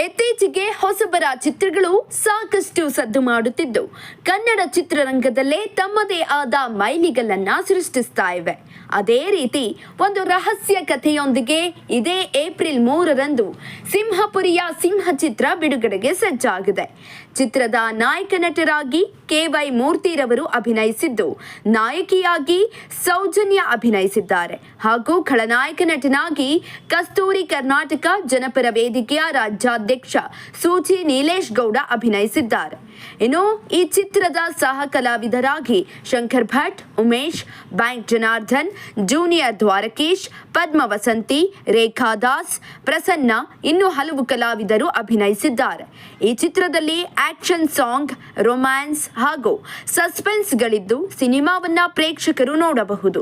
ಇತ್ತೀಚೆಗೆ ಹೊಸಬರ ಚಿತ್ರಗಳು ಸಾಕಷ್ಟು ಸದ್ದು ಮಾಡುತ್ತಿದ್ದು ಕನ್ನಡ ಚಿತ್ರರಂಗದಲ್ಲೇ ತಮ್ಮದೇ ಆದ ಮೈಲಿಗಲ್ಲನ್ನ ಸೃಷ್ಟಿಸ್ತಾ ಇವೆ. ಅದೇ ರೀತಿ ಒಂದು ರಹಸ್ಯ ಕಥೆಯೊಂದಿಗೆ ಇದೇ ಏಪ್ರಿಲ್ 3ರಂದು ಸಿಂಹಪುರಿಯ ಸಿಂಹ ಚಿತ್ರ ಬಿಡುಗಡೆಗೆ ಸಜ್ಜಾಗಿದೆ. ಚಿತ್ರದ ನಾಯಕ ನಟರಾಗಿ KY ಮೂರ್ತಿರವರು ಅಭಿನಯಿಸಿದ್ದು, ನಾಯಕಿಯಾಗಿ ಸೌಜನ್ಯ ಅಭಿನಯಿಸಿದ್ದಾರೆ ಹಾಗೂ ಖಳನಾಯಕ ನಟನಾಗಿ ಕಸ್ತೂರಿ ಕರ್ನಾಟಕ ಜನಪರ ವೇದಿಕೆಯ ರಾಜ್ಯಾಧ್ಯಕ್ಷ ಸೂಚಿ ನೀಲೇಶ್ ಗೌಡ ಅಭಿನಯಿಸಿದ್ದಾರೆ. ಇನ್ನು ಈ ಚಿತ್ರದ ಸಹ ಕಲಾವಿದರಾಗಿ ಶಂಕರ್ ಭಟ್, ಉಮೇಶ್, ಬ್ಯಾಂಕ್ ಜನಾರ್ದನ್, ಜೂನಿಯರ್ ದ್ವಾರಕೀಶ್, ಪದ್ಮ ವಸಂತಿ, ರೇಖಾ ದಾಸ್, ಪ್ರಸನ್ನ ಇನ್ನು ಹಲವು ಕಲಾವಿದರು ಅಭಿನಯಿಸಿದ್ದಾರೆ. ಈ ಚಿತ್ರದಲ್ಲಿ ಆಕ್ಷನ್ ಸಾಂಗ್, ರೊಮ್ಯಾನ್ಸ್ ಹಾಗೂ ಸಸ್ಪೆನ್ಸ್ಗಳಿದ್ದು ಸಿನಿಮಾವನ್ನ ಪ್ರೇಕ್ಷಕರು ನೋಡಬಹುದು.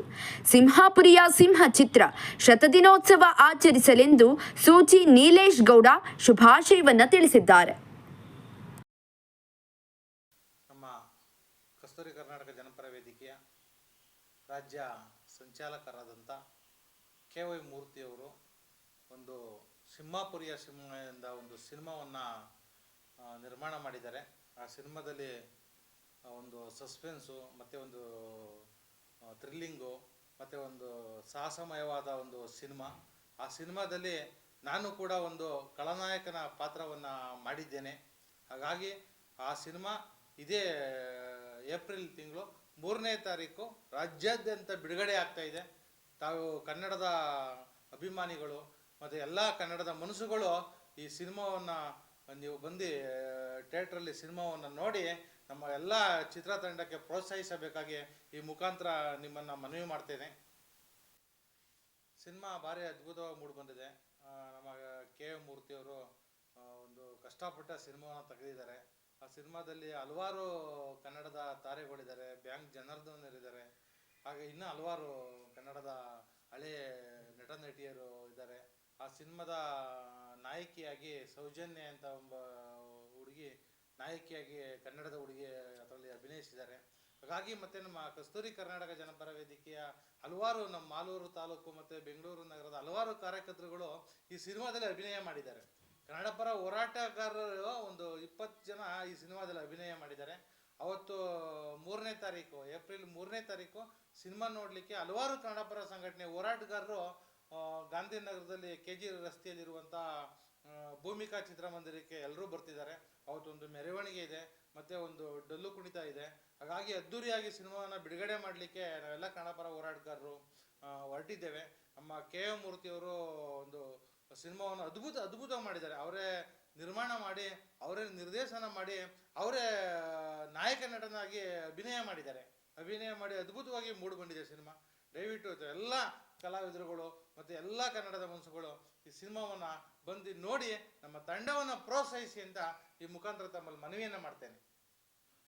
ಸಿಂಹಪುರಿಯ ಸಿಂಹ ಚಿತ್ರ ಶತದಿನೋತ್ಸವ ಆಚರಿಸಲೆಂದು ಸೂಚಿ ನೀಲೇಶ್ ಗೌಡ ಶುಭಾಶಯವನ್ನ ತಿಳಿಸಿದ್ದಾರೆ. ನಮ್ಮ ಕಸ್ತೂರಿ ಕರ್ನಾಟಕ ಜನಪರ ವೇದಿಕೆಯ ರಾಜ್ಯ ಸಂಚಾಲಕರಾದಂಥ KY ಮೂರ್ತಿಯವರು ಒಂದು ಸಿಂಹಪುರಿಯ ಸಿಂಹ ಎಂದ ಒಂದು ಸಿನಿಮಾವನ್ನು ನಿರ್ಮಾಣ ಮಾಡಿದ್ದಾರೆ. ಆ ಸಿನಿಮಾದಲ್ಲಿ ಒಂದು ಸಸ್ಪೆನ್ಸು ಮತ್ತು ಒಂದು ಥ್ರಿಲ್ಲಿಂಗು ಮತ್ತು ಒಂದು ಸಾಹಸಮಯವಾದ ಒಂದು ಸಿನಿಮಾ. ಆ ಸಿನಿಮಾದಲ್ಲಿ ನಾನು ಕೂಡ ಒಂದು ಖಳನಾಯಕನ ಪಾತ್ರವನ್ನು ಮಾಡಿದ್ದೇನೆ. ಹಾಗಾಗಿ ಆ ಸಿನಿಮಾ ಇದೇ ಏಪ್ರಿಲ್ ತಿಂಗಳು 3ನೇ ತಾರೀಕು ರಾಜ್ಯಾದ್ಯಂತ ಬಿಡುಗಡೆ ಆಗ್ತಾ ಇದೆ. ತಾವು ಕನ್ನಡದ ಅಭಿಮಾನಿಗಳು ಮತ್ತು ಎಲ್ಲ ಕನ್ನಡದ ಮನಸ್ಸುಗಳು ಈ ಸಿನಿಮಾವನ್ನು ನೀವು ಬಂದು ಥಿಯೇಟ್ರಲ್ಲಿ ಸಿನಿಮಾವನ್ನು ನೋಡಿ ನಮ್ಮ ಎಲ್ಲ ಚಿತ್ರತಂಡಕ್ಕೆ ಪ್ರೋತ್ಸಾಹಿಸಬೇಕಾಗಿ ಈ ಮುಖಾಂತರ ನಿಮ್ಮನ್ನು ಮನವಿ ಮಾಡ್ತೇನೆ. ಸಿನಿಮಾ ಭಾರಿ ಅದ್ಭುತವಾಗಿ ಮೂಡಿ ಬಂದಿದೆ. ನಮ್ಮ KY ಮೂರ್ತಿಯವರು ಒಂದು ಕಷ್ಟಪಟ್ಟ ಸಿನಿಮಾವನ್ನು ತೆಗೆದಿದ್ದಾರೆ. ಆ ಸಿನಿಮಾದಲ್ಲಿ ಹಲವಾರು ಕನ್ನಡದ ತಾರೆಗಳಿದ್ದಾರೆ, ಬ್ಯಾಂಕ್ ಜನಾರ್ದನ್ ಇದ್ದಾರೆ, ಹಾಗೆ ಇನ್ನೂ ಹಲವಾರು ಕನ್ನಡದ ಹಳೆಯ ನಟ ನಟಿಯರು ಇದ್ದಾರೆ. ಆ ಸಿನಿಮಾದ ನಾಯಕಿಯಾಗಿ ಸೌಜನ್ಯ ಅಂತ ಒಬ್ಬ ಹುಡುಗಿ ನಾಯಕಿಯಾಗಿ ಕನ್ನಡದ ಹುಡುಗಿ ಅದರಲ್ಲಿ ಅಭಿನಯಿಸಿದ್ದಾರೆ. ಹಾಗಾಗಿ ಮತ್ತು ನಮ್ಮ ಕಸ್ತೂರಿ ಕರ್ನಾಟಕ ಜನಪರ ವೇದಿಕೆಯ ಹಲವಾರು ನಮ್ಮ ಮಾಲೂರು ತಾಲೂಕು ಮತ್ತು ಬೆಂಗಳೂರು ನಗರದ ಹಲವಾರು ಕಾರ್ಯಕರ್ತರುಗಳು ಈ ಸಿನಿಮಾದಲ್ಲಿ ಅಭಿನಯ ಮಾಡಿದ್ದಾರೆ. ಕನ್ನಡ ಪರ ಹೋರಾಟಗಾರರು ಒಂದು 20 ಜನ ಈ ಸಿನಿಮಾದಲ್ಲಿ ಅಭಿನಯ ಮಾಡಿದ್ದಾರೆ. ಅವತ್ತು 3ನೇ ತಾರೀಕು ಏಪ್ರಿಲ್ 3ನೇ ತಾರೀಕು ಸಿನಿಮಾ ನೋಡಲಿಕ್ಕೆ ಹಲವಾರು ಕನ್ನಡ ಪರ ಸಂಘಟನೆ ಹೋರಾಟಗಾರರು ಗಾಂಧಿನಗರದಲ್ಲಿ KG ರಸ್ತೆಯಲ್ಲಿರುವಂಥ ಭೂಮಿಕಾ ಚಿತ್ರಮಂದಿರಕ್ಕೆ ಎಲ್ಲರೂ ಬರ್ತಿದ್ದಾರೆ. ಅವತ್ತೊಂದು ಮೆರವಣಿಗೆ ಇದೆ ಮತ್ತು ಒಂದು ಡೊಳ್ಳು ಕುಣಿತ ಇದೆ. ಹಾಗಾಗಿ ಅದ್ದೂರಿಯಾಗಿ ಸಿನಿಮಾವನ್ನು ಬಿಡುಗಡೆ ಮಾಡಲಿಕ್ಕೆ ನಾವೆಲ್ಲ ಕನ್ನಡ ಪರ ಹೋರಾಟಗಾರರು ಹೊರಟಿದ್ದೇವೆ. ನಮ್ಮ KY ಮೂರ್ತಿಯವರು ಒಂದು ಸಿನಿಮಾವನ್ನು ಅದ್ಭುತವಾಗಿ ಮಾಡಿದ್ದಾರೆ. ಅವರೇ ನಿರ್ಮಾಣ ಮಾಡಿ, ಅವರೇ ನಿರ್ದೇಶನ ಮಾಡಿ, ಅವರೇ ನಾಯಕ ನಟನಾಗಿ ಅಭಿನಯ ಮಾಡಿ ಅದ್ಭುತವಾಗಿ ಮೂಡಿ ಬಂದಿದೆ ಸಿನಿಮಾ. ದಯವಿಟ್ಟು ಎಲ್ಲ ಕಲಾವಿದರುಗಳು ಮತ್ತು ಎಲ್ಲ ಕನ್ನಡದ ಮನಸ್ಸುಗಳು ಈ ಸಿನಿಮಾವನ್ನು ಬಂದು ನೋಡಿ ನಮ್ಮ ತಂಡವನ್ನು ಪ್ರೋತ್ಸಾಹಿಸಿ ಅಂತ ಈ ಮುಖಾಂತರ ತಮ್ಮಲ್ಲಿ ಮನವಿಯನ್ನು ಮಾಡ್ತೇನೆ.